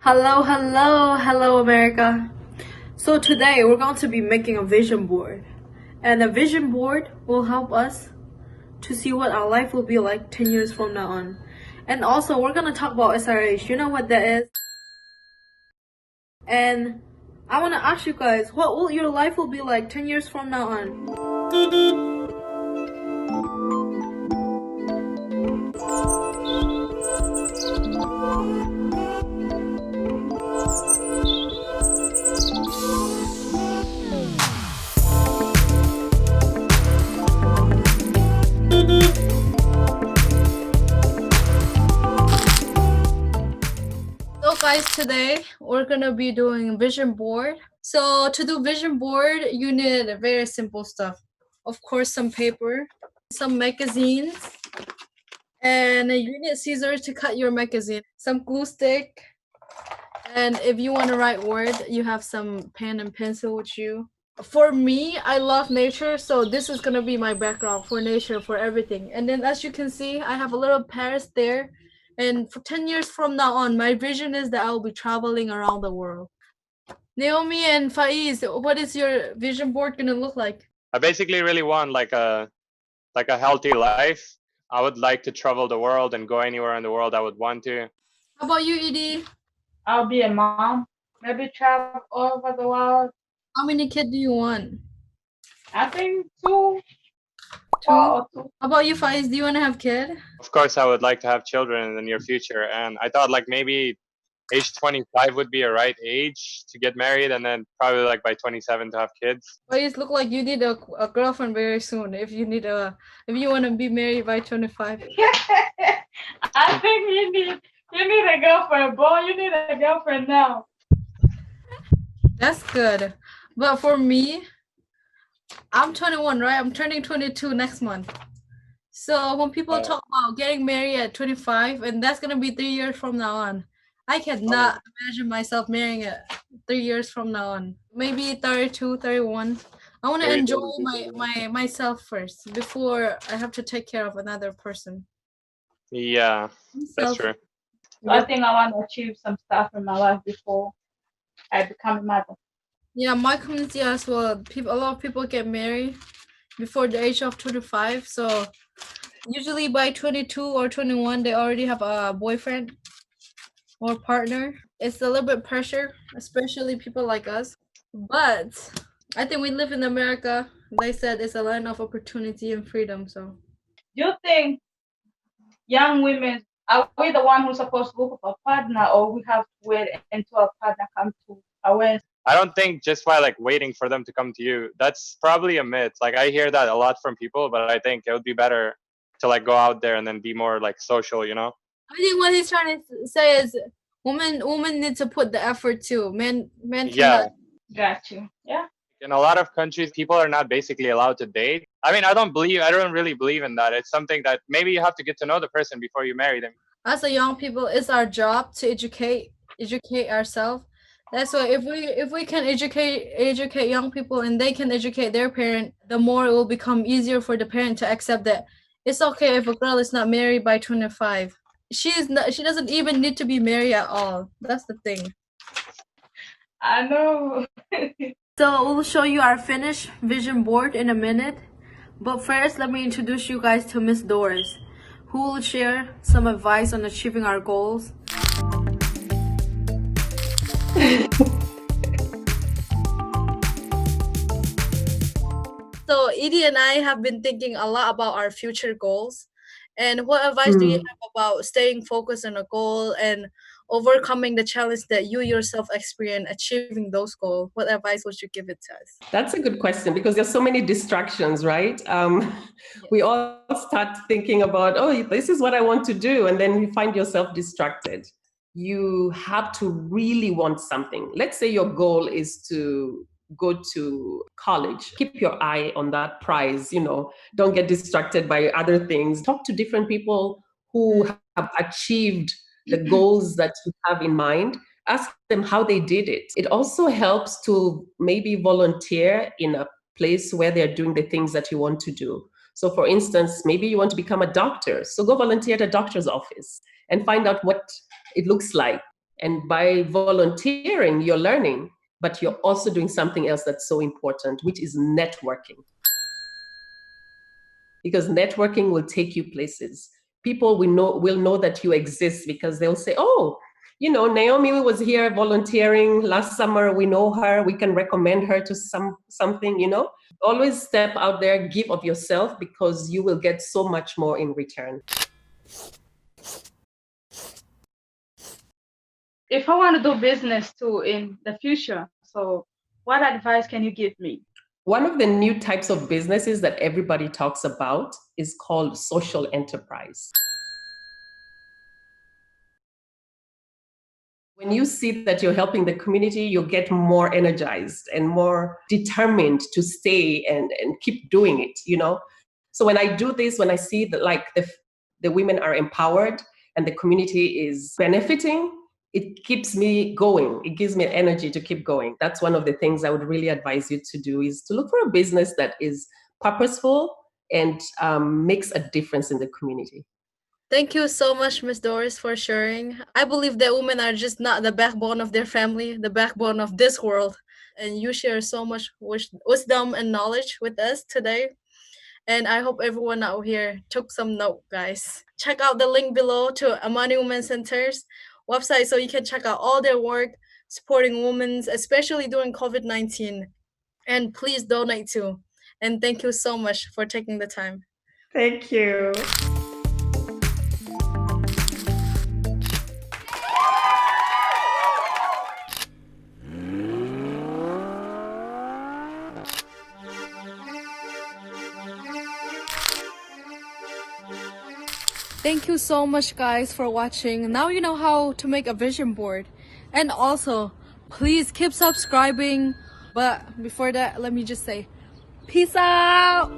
Hello, America. So today we're going to be making a vision board. And a vision board will help us to see what our life will be like 10 years from now on. And also we're going to talk about SRH. You know what that is? And I want to ask you guys, what will your life will be like 10 years from now on? So guys, today we're gonna be doing vision board. So to do vision board, you need very simple stuff. Of course, some paper, some magazines, and you need scissors to cut your magazine, some glue stick, and if you want to write word, you have some pen and pencil with you. For me, I love nature, so this is gonna be my background for nature, for everything. And then as you can see, I have a little Paris there. And for 10 years from now on, my vision is that I will be traveling around the world. Naomi and Faiz, what is your vision board gonna look like? I basically really want like a healthy life. I would like to travel the world and go anywhere in the world I would want to. How about you, Edie? I'll be a mom, maybe travel all over the world. How many kids do you want? I think two. How about you, Faiz? Do you want to have kid? Of course, I would like to have children in the near future, and I thought like maybe age 25 would be a right age to get married, and then probably like by 27 to have kids. Faiz, look like you need a girlfriend very soon. If you want to be married by 25. I think you need a girlfriend, boy. You need a girlfriend now. That's good. But for me, I'm 21, right? I'm turning 22 next month. So when people talk about getting married at 25, and that's gonna be 3 years from now on, I cannot imagine myself marrying at 3 years from now on. Maybe 32, 31. I want to enjoy myself first before I have to take care of another person. Yeah, that's true. I think I want to achieve some stuff in my life before I become a mother. Yeah, my community as well. A lot of people get married before the age of 25. So usually by 22 or 21, they already have a boyfriend or partner. It's a little bit pressure, especially people like us. But I think we live in America. They said it's a land of opportunity and freedom. So, do you think young women, are we the one who's supposed to look for a partner, or we have to wait until our partner comes to our? I don't think just by like waiting for them to come to you, that's probably a myth. Like I hear that a lot from people, but I think it would be better to like go out there and then be more like social, you know? I think what he's trying to say is women need to put the effort too. Men yeah. Got you. Yeah. In a lot of countries, people are not basically allowed to date. I mean, I don't really believe in that. It's something that maybe you have to get to know the person before you marry them. As a young people, it's our job to educate ourselves. That's why if we can educate young people and they can educate their parent, the more it will become easier for the parent to accept that it's okay if a girl is not married by 25. She doesn't even need to be married at all. That's the thing. I know. So we'll show you our finished vision board in a minute. But first, let me introduce you guys to Miss Doris, who will share some advice on achieving our goals. So Edie and I have been thinking a lot about our future goals. And what advice do you have about staying focused on a goal and overcoming the challenge that you yourself experience achieving those goals? What advice would you give it to us? That's a good question because there's so many distractions, right? We all start thinking about, oh, this is what I want to do. And then you find yourself distracted. You have to really want something. Let's say your goal is to go to college. Keep your eye on that prize, don't get distracted by other things. Talk to different people who have achieved the goals that you have in mind. Ask them how they did it. It also helps to maybe volunteer in a place where they're doing the things that you want to do. So for instance, maybe you want to become a doctor. So go volunteer at a doctor's office and find out what it looks like. And by volunteering, you're learning, but you're also doing something else that's so important, which is networking. Because networking will take you places. People will know that you exist because they'll say, oh, you know, Naomi was here volunteering last summer. We know her. We can recommend her to something, you know. Always step out there, give of yourself, because you will get so much more in return. If I want to do business too in the future, so what advice can you give me? One of the new types of businesses that everybody talks about is called social enterprise. When you see that you're helping the community, you'll get more energized and more determined to stay and keep doing it, you know? So when I do this, when I see that like the women are empowered and the community is benefiting, it keeps me going. It gives me energy to keep going. That's one of the things I would really advise you to do, is to look for a business that is purposeful and makes a difference in the community. Thank you so much, Miss Doris, for sharing. I believe that women are just not the backbone of their family, the backbone of this world. And you share so much wisdom and knowledge with us today. And I hope everyone out here took some note, guys. Check out the link below to Amani Women Center's website so you can check out all their work supporting women, especially during COVID-19. And please donate too. And thank you so much for taking the time. Thank you. Thank you so much, guys, for watching. Now you know how to make a vision board. And also, please keep subscribing. But before that, let me just say, peace out!